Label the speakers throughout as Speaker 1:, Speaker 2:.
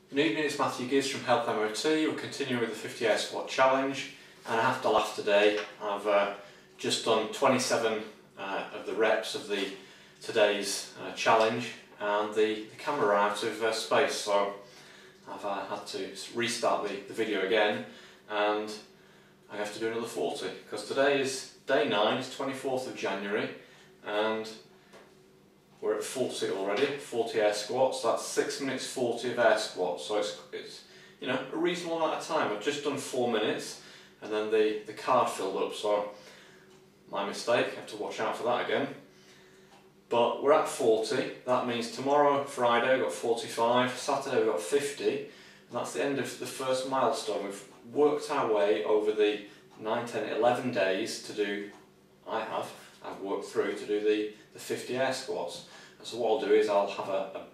Speaker 1: Good evening, it's Matthew Gibbs from Health MOT. We're continuing with the 50 air squat challenge, and I have to laugh today. I've just done 27 of the reps of today's challenge, and the camera ran out of space, so I've had to restart the video again, and I have to do another 40 because today is day 9, it's 24th of January, and we're at 40 already, 40 air squats. That's 6 minutes 40 of air squats, so it's you know, a reasonable amount of time. I've just done 4 minutes and then the card filled up, so my mistake, I have to watch out for that again. But we're at 40, that means tomorrow, Friday, we've got 45, Saturday we've got 50, and that's the end of the first milestone. We've worked our way over the 9, 10, 11 days to do, I've worked through to do the 50 air squats. And so what I'll do is I'll have a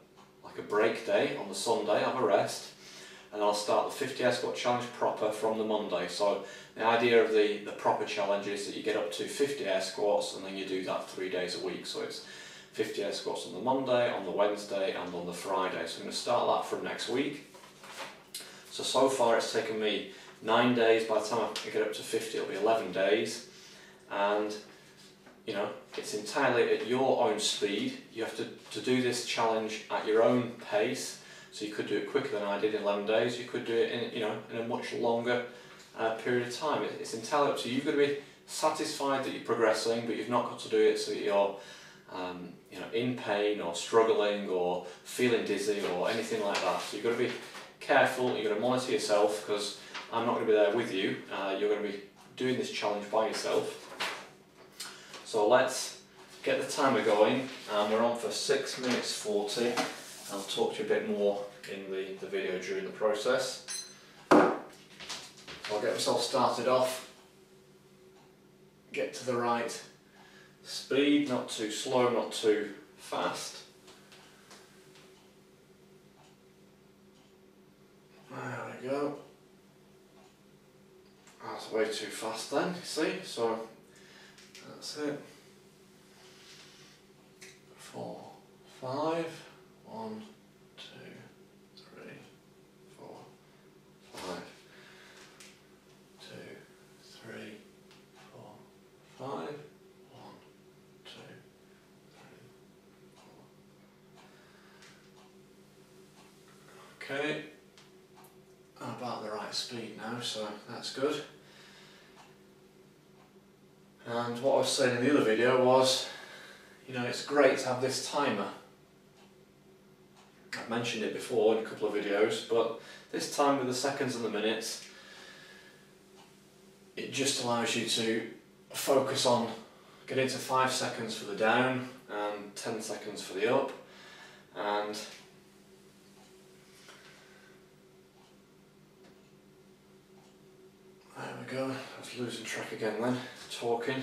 Speaker 1: break day on the Sunday, have a rest, and I'll start the 50 air squat challenge proper from the Monday. So the idea of the proper challenge is that you get up to 50 air squats and then you do that 3 days a week. So it's 50 air squats on the Monday, on the Wednesday and on the Friday. So I'm going to start that from next week. So far it's taken me 9 days. By the time I get up to 50 it'll be 11 days, and you know, it's entirely at your own speed. You have to do this challenge at your own pace. So you could do it quicker than I did in 11 days. You could do it in a much longer period of time. It's entirely up to you. You've got to be satisfied that you're progressing, but you've not got to do it so that you're in pain or struggling or feeling dizzy or anything like that. So you've got to be careful. You've got to monitor yourself, because I'm not going to be there with you. You're going to be doing this challenge by yourself. So let's get the timer going, and we're on for 6 minutes 40. I'll talk to you a bit more in the video during the process. So I'll get myself started off, get to the right speed, not too slow, not too fast. There we go. That's way too fast then, you see, so that's it. 4, 5, 1, 2, 3, 4, 5, 2, 3, 4, 5, 1, 2, 3, 4. Okay, I'm about the right speed now, so that's good. And what I was saying in the other video was, you know, it's great to have this timer. I've mentioned it before in a couple of videos, but this time with the seconds and the minutes, it just allows you to focus on getting to 5 seconds for the down and 10 seconds for the up, and there we go. I was losing track again then, talking.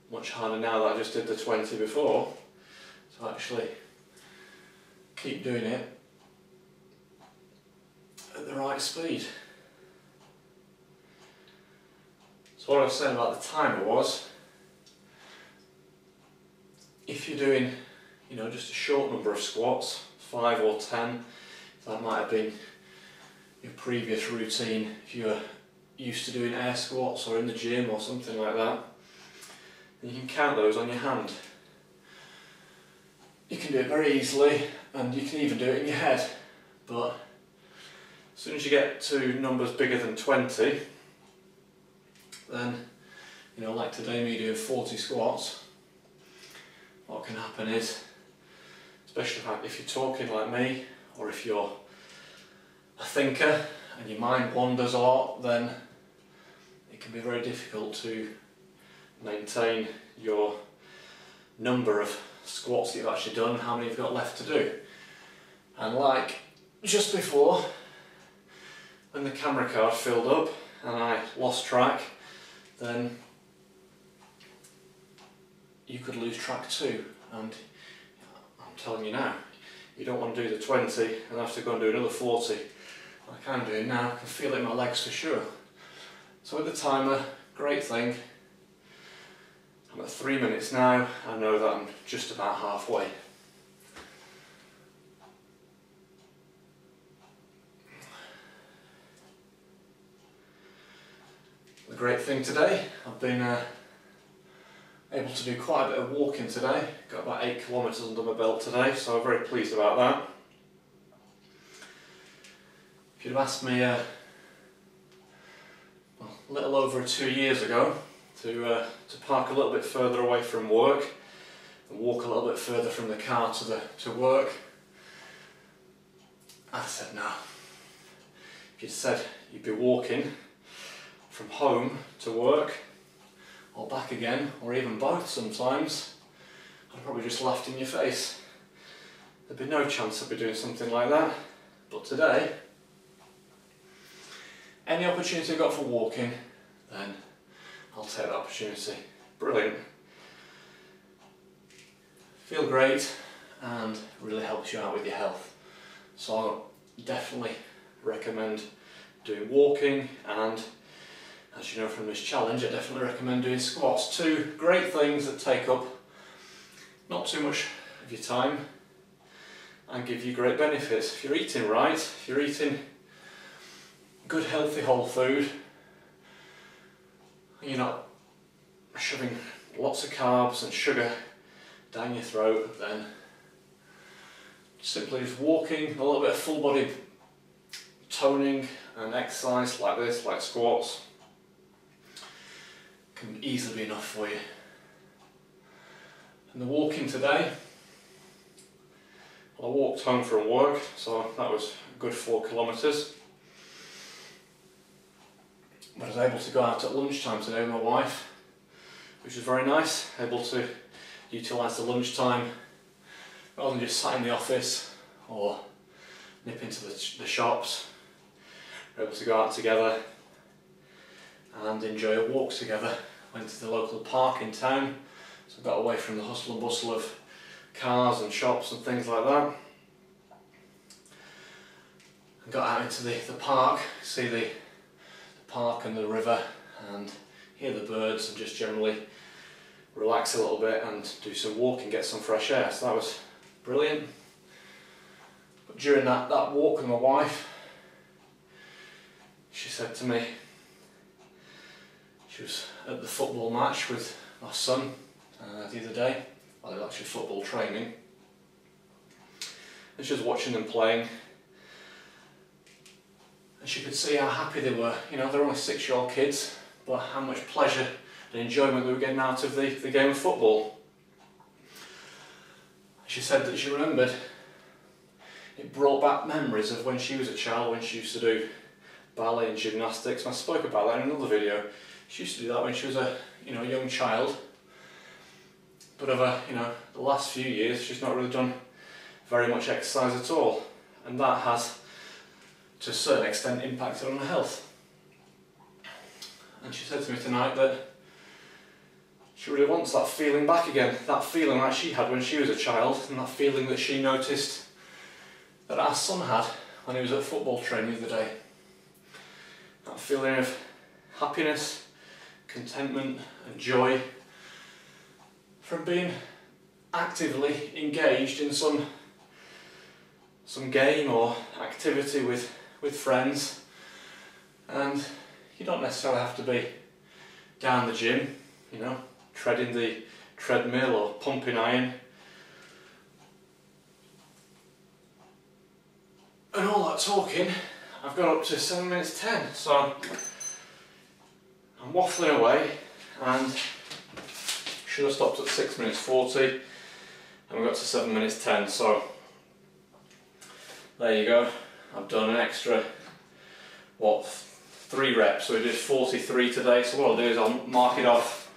Speaker 1: Much harder now that I just did the 20 before, to actually keep doing it at the right speed. So what I was saying about the timer was, if you're doing just a short number of squats, 5 or 10, that might have been your previous routine if you were used to doing air squats or in the gym or something like that, then you can count those on your hand. You can do it very easily, and you can even do it in your head, but as soon as you get to numbers bigger than 20, then, like today me doing 40 squats, what can happen is, especially if you're talking like me, or if you're a thinker and your mind wanders a lot, then it can be very difficult to maintain your number of squats that you've actually done and how many you've got left to do. And like just before, when the camera card filled up and I lost track, then you could lose track too. And I'm telling you now, you don't want to do the 20 and have to go and do another 40 like I'm doing now. I can feel it in my legs for sure. So with the timer, great thing, 3 minutes now. I know that I'm just about halfway. The great thing today, I've been able to do quite a bit of walking today. Got about 8 kilometres under my belt today, so I'm very pleased about that. If you'd have asked me well, a little over 2 years ago to park a little bit further away from work and walk a little bit further from the car to work, I said no. If you'd said you'd be walking from home to work or back again, or even both sometimes, I'd probably just laughed in your face. There'd be no chance I'd be doing something like that. But today, any opportunity I've got for walking, then I'll take that opportunity. Brilliant. Feel great and really helps you out with your health. So I definitely recommend doing walking, and as you know from this challenge, I definitely recommend doing squats. Two great things that take up not too much of your time and give you great benefits. If you're eating right, if you're eating good healthy whole food, you're not shoving lots of carbs and sugar down your throat, then simply just walking, a little bit of full body toning and exercise like this, like squats, can easily be enough for you. And the walking today, well, I walked home from work, so that was a good 4 kilometres. But I was able to go out at lunchtime today with my wife, which was very nice, able to utilise the lunchtime rather than just sat in the office or nip into the shops. We were able to go out together and enjoy a walk together. Went to the local park in town, so I got away from the hustle and bustle of cars and shops and things like that. And got out into the park, see the park and the river and hear the birds and just generally relax a little bit and do some walking, get some fresh air. So that was brilliant. But during that walk with my wife, she said to me, she was at the football match with my son the other day, well, it was actually football training, and she was watching them playing, and she could see how happy they were. You know, they're only 6-year-old kids, but how much pleasure and enjoyment they were getting out of the game of football. She said that she remembered it brought back memories of when she was a child, when she used to do ballet and gymnastics, and I spoke about that in another video. She used to do that when she was a young child, but over the last few years she's not really done very much exercise at all, and that has to a certain extent impacted on her health. And she said to me tonight that she really wants that feeling back again, that feeling that she had when she was a child, and that feeling that she noticed that our son had when he was at football training the other day. That feeling of happiness, contentment and joy from being actively engaged in some game or activity with friends. And you don't necessarily have to be down the gym, treading the treadmill or pumping iron and all that talking. I've got up to 7 minutes 10, so I'm waffling away, and should have stopped at 6 minutes 40 and we got to 7 minutes 10, so there you go. I've done an extra 3 reps, so we did 43 today. So what I'll do is I'll mark it off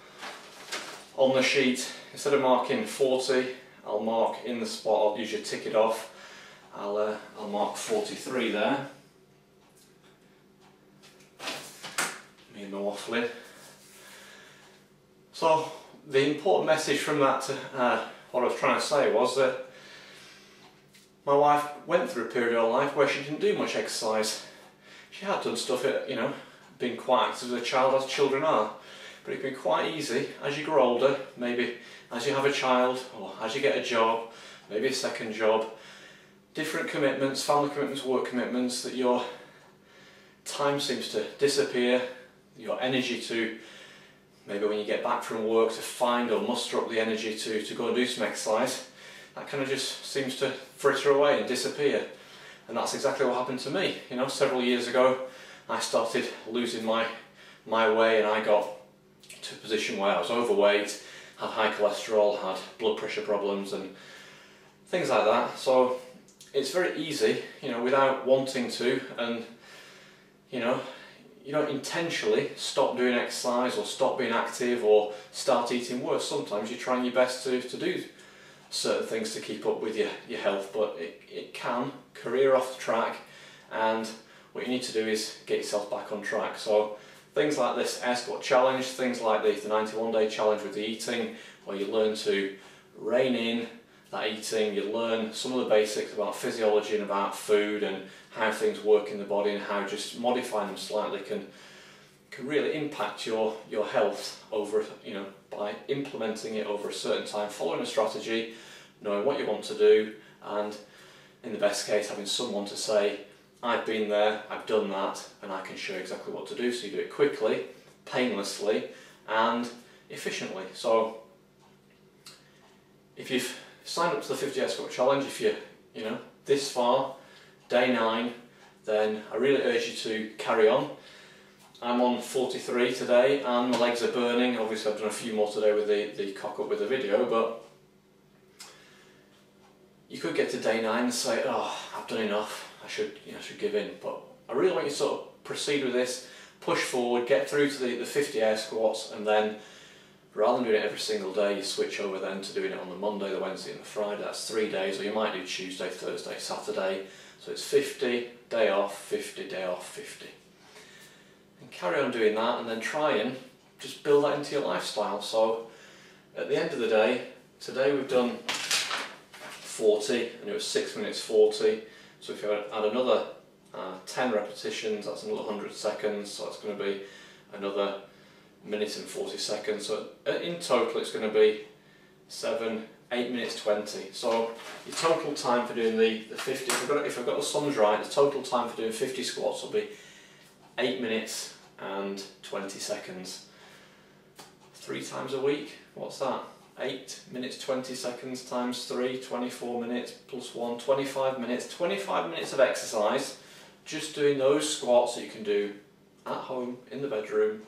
Speaker 1: on the sheet. Instead of marking 40, I'll mark in the spot. I'll usually tick it off. I'll mark 43 there. Me and the waffling. So the important message from that, what I was trying to say, was that my wife went through a period of her life where she didn't do much exercise. She had done stuff, been quite active as a child, as children are, but but it can be quite easy as you grow older, maybe as you have a child or as you get a job, maybe a second job, different commitments, family commitments, work commitments, that your time seems to disappear, your energy to, maybe when you get back from work, to find or muster up the energy to go and do some exercise, that kind of just seems to fritter away and disappear. And that's exactly what happened to me. You know, several years ago I started losing my way, and I got to a position where I was overweight, had high cholesterol, had blood pressure problems and things like that. So it's very easy, you know, without wanting to, and you know, you don't intentionally stop doing exercise or stop being active or start eating worse. Sometimes you're trying your best to do certain things to keep up with your health, but it can career off the track, and what you need to do is get yourself back on track. So things like this Air Squat Challenge, things like the 91 day challenge with the eating, where you learn to rein in that eating, you learn some of the basics about physiology and about food and how things work in the body, and how just modifying them slightly can really impact your health over, you know, by implementing it over a certain time, following a strategy, knowing what you want to do, and in the best case having someone to say, I've been there, I've done that, and I can show you exactly what to do. So you do it quickly, painlessly and efficiently. So if you've signed up to the 50 Air Squat Challenge, if you're, you know, this far, day 9, then I really urge you to carry on. I'm on 43 today and my legs are burning. Obviously I've done a few more today with the cock up with the video, but you could get to day 9 and say, oh, I've done enough, I should give in. But I really want you to sort of proceed with this, push forward, get through to the 50 air squats, and then rather than doing it every single day, you switch over then to doing it on the Monday, the Wednesday and the Friday. That's 3 days, or you might do Tuesday, Thursday, Saturday. So it's 50, day off, 50, day off, 50. And carry on doing that, and then try and just build that into your lifestyle. So at the end of the day, today we've done 40 and it was 6 minutes 40. So if you add another 10 repetitions, that's another 100 seconds, so it's going to be another minute and 40 seconds. So in total it's going to be 8 minutes 20. So your total time for doing the 50, if I've got the sums right, the total time for doing 50 squats will be 8 minutes and 20 seconds. 3 times a week, what's that? 8 minutes 20 seconds times 3, 24 minutes plus 1, 25 minutes. 25 minutes of exercise, just doing those squats that you can do at home, in the bedroom,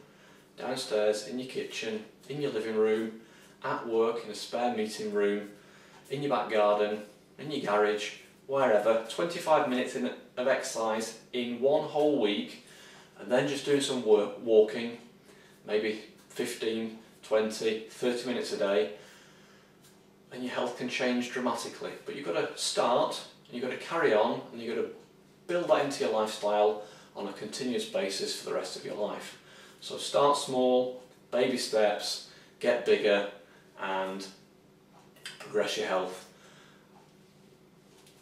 Speaker 1: downstairs, in your kitchen, in your living room, at work, in a spare meeting room, in your back garden, in your garage, wherever. 25 minutes of exercise in one whole week, and then just doing some walking, maybe 15, 20, 30 minutes a day, and your health can change dramatically. But you've got to start, and you've got to carry on, and you've got to build that into your lifestyle on a continuous basis for the rest of your life. So start small, baby steps, get bigger, and progress your health.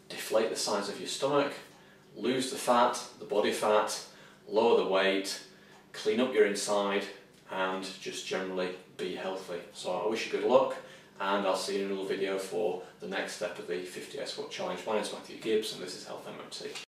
Speaker 1: Deflate the size of your stomach, lose the fat, the body fat, lower the weight, clean up your inside, and just generally be healthy. So I wish you good luck, and I'll see you in another video for the next step of the 50 Air Squat Challenge. My name is Matthew Gibbs, and this is Health MOT.